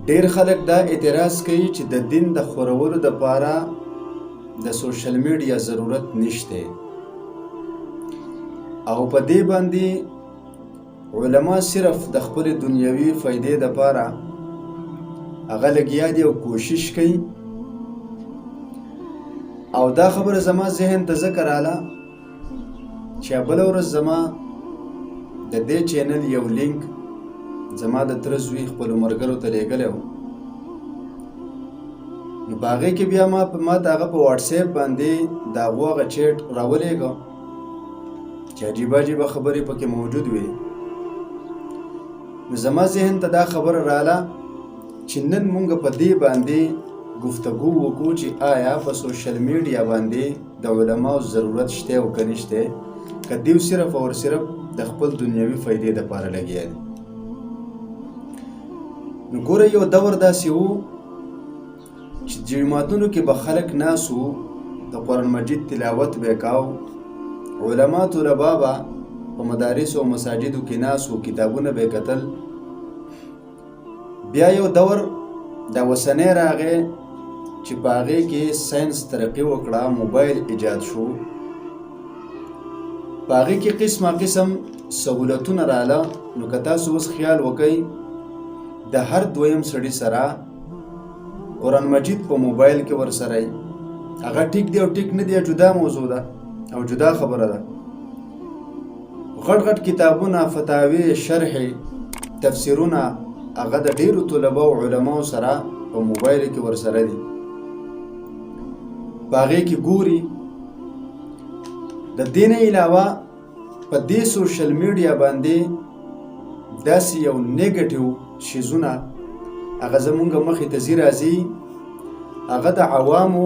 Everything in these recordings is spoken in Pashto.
ډیر خلک دا اعتراض کوي چې د دین د خورولو دپاره د سوشل میډیا ضرورت نشته او په دې باندې علما صرف د خپل دنیوي فائدې دپاره هغه لګیا دي او کوشش کوي. او دا خبره زما ذهن ته ځکه راله چې بله ورځ زما د دې چینل یو لینک زما د تره زوی خپلو ملګرو ته لیږلی و، نو په هغې کې بیا ما ته هغه په واټساپ باندې د هغو هغه چیټ راولېږه چې عجیبه عجیبه خبرې پکې موجود وي. نو زما ذهن ته دا خبره راله چې نن مونږ په دې باندې گفتگو وکړو چې آیا په سوشل میډیا باندې د علماو ضرورت شته او که نشته، که دوی صرف او صرف د خپل دنیوي فایدې دپاره لګیا دي. نو ګوره یو دور داسې و چې جوماتونو کې به خلک ناست وو، د قرآن مجید تلاوت به یې کاو، علما طلبا به په مدارسو او مساجدو کې ناست وو، کتابونه به یې کتل. بیا یو دور دا اوسنی راغی چې په هغې کې ساینس ترقي وکړه، موبایل ایجاد شو، په هغې کې قسمه قسم سهولتونه راله. نو که تاسو اوس خیال وکئ د هر دویم سړي سره قرآن مجید په موبایل کې ورسره وي، هغه ټیک دی او ټیک نه دی جدا موضوع ده او جدا خبره ده. غټ غټ کتابونه، فتاوی، شرح، تفسیرونه هغه د ډیرو طلبه او علماو سره په موبایل کې ورسره دي، په هغې کې ګوري. د دې نه علاوه په دې سوشل میډیا باندې داسې یو نیګټیو شیزونه هغه زمونږ مخې ته ځي راځي، هغه د عوامو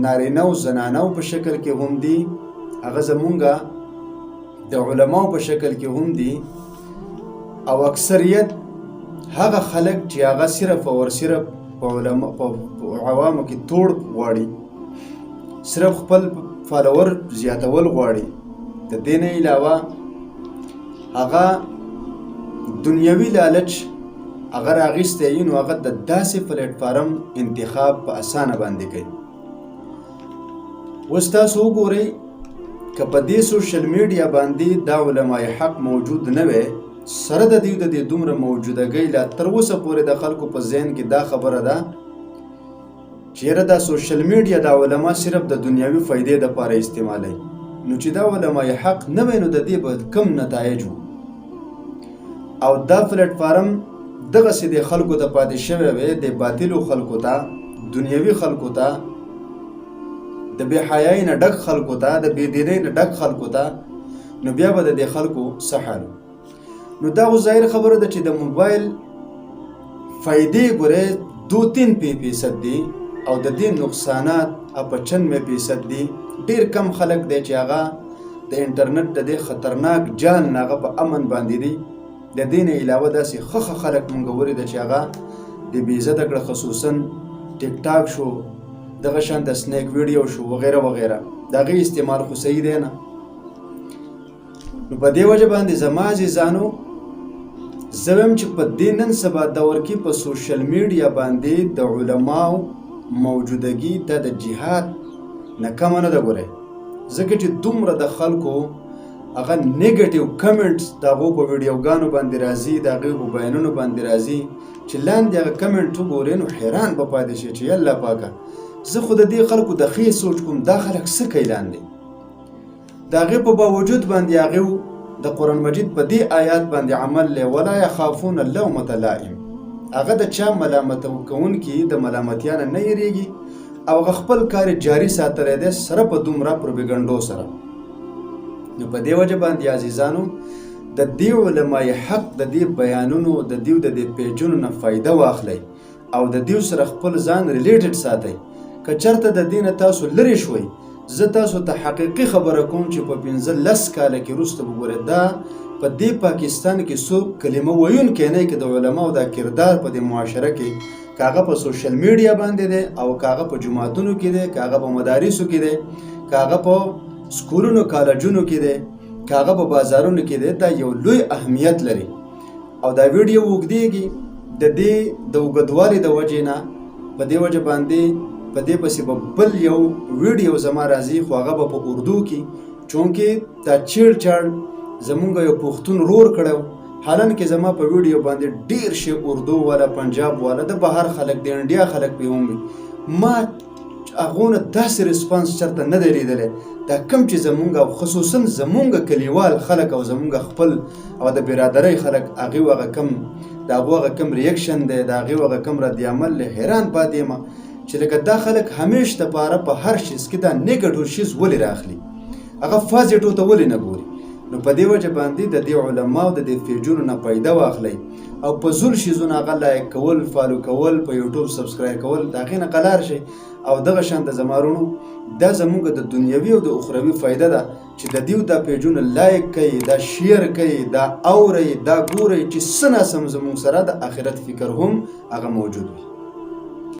نارینه او زنانو په شکل کې هم دي، هغه زمونږ د علماو په شکل کې هم دي. او اکثریت هغه خلک چې هغه صرف او صرف په عوامو کې توړ غواړي، صرف خپل فالوور زیاتول غواړي. د دې نه علاوه هغه دنیوي لالچ هغه راغیستی وي، نو هغه د داسې پلیټفارم انتخاب په اسانه باندې کوي. اوس تاسو وګورئ که په دې سوشل میډیا باندې دا علماء حق موجود نه وی، سره د دې دومره موجودګۍ لا تر اوسه پورې د خلکو په ذهن کې دا خبره ده چې یاره دا سوشل میډیا د علما صرف د دنیوي فایدې دپاره استعمالوي. نو چې دا علماء حق نه وی نو د دې به کم نتایج وو. او دا پلیټفارم دغسې د خلکو ته پاتې شوی وی، د باطلو خلکو ته، دنیوي خلکو ته، د بې حیایۍ نه ډک خلکو ته، د بې دینۍ نه ډک خلکو ته، نو بیا به د دې خلکو څه حال وو. نو دا خو ظاهر خبره ده چې د موبایل فایدې ګورئ 2-3% دي او د دې نقصانات 95% دي. ډیر کم خلک دی چې هغه د انټرنیټ د دې خطرناک جال نه هغه په امن باندې دي. د دې نه علاوه داسې ښه خلک مونږ ولیده چې هغه د بې عزته کړه، خصوصا ټیک ټاک شو، دغه شان د سنیک ویډیو شو وغیره وغیره، د هغې استعمال خو صحیح دی نه. نو په دې وجه باندې زما عزیزانو زه وایم چې په دې نن سبا دور کې په سوشل میډیا باندې د علماو موجودګي دا د جهاد نه کمه نه ده. ګورئ ځکه چې دومره د خلکو هغه نیګټیو کمنټس د هغو په ویډیوګانو باندې راځي، د هغې په بیانونو باندې راځي چې لاندې هغه کمنټ وګورئ نو حیران به پاتې شي چې الله پاکه زه خو د دې خلکو د ښې سوچ کوم، دا خلک څه کوي لاندې. د هغې په باوجود باندې هغې د قرآن مجید په دې آیات باندې عمل لی، ولا یخافون لومة لائم، هغه د چا ملامت کوونکي د ملامتیا نه نه یریږي او هغه خپل کار جاري ساتلی دی سره په دومره پروپیګنډو سره. نو په دې وجه باندې عزیزانو د دې علماء حق د دې بیانونو د دې پیجونو نه فایده واخلئ او د دې سره خپل ځان ریلیټډ ساتئ. که چېرته د دې نه تاسو لرې شوئ، زه تاسو ته حقیقي خبره کوم چې په 15 کاله کې وروسته به ګورئ دا په دې پاکستان کې څوک کلمه ویونکی نه، که د علماو دا کردار په دې معاشره کې، که هغه په سوشل میډیا باندې دی او که هغه په جوماتونو کې دی، که هغه په مدارسو کې دی، که هغه په سکولونو کالجونو کې دی، که هغه په بازارونو کې دی، دا یو لوی اهمیت لري. او دا ویډیو اوږدیږي، د دې د اوږدوالي د وجې نه په دې وجه باندې په دې پسې به بل یو ویډیو زما راځي، خو هغه به په اردو کې، چونکې دا چیړ چاړ زمونږ یو پښتون رور کړی، حالان کې زما په ویډیو باندې ډیر شی اردو والا، پنجاب والا، د بهر خلک، د انډیا خلک پې هم وي. ما هغونه داسې ریسپانس چېرته نه دی لیدلی. دا کم چې زمونږ او خصوصا زمونږ کلیوال خلک او زمونږ خپل او د برادرۍ خلک، هغې هغه کم د هغو هغه کم ریاکشن دی، د هغې هغه کم رد عمل دی. حیران پاتې یم چې لکه دا خلک همیش دپاره په هر شیز کې دا نیګټیو شیز ولې راخلي، هغه پازیټیو ته ولې نه ګوري. نو په دې وجه باندې د دې علماو د دې پیجونو نه فایده واخلئ او په زول شیزونه هغه لایک کول، فالو کول، په یوټیوب سبسکرایب کول، د هغې نه قلار شئ. او دغه شانته زما وروڼو، دا زموږ د دنیوي او د اخروي فایده ده چې د دیو دا پیجونه لایک کوئ، دا شیر کوئ، دا اورئ، دا ګورئ چې څه ناسم زموږ سره د آخرت فکر هم هغه موجود وي.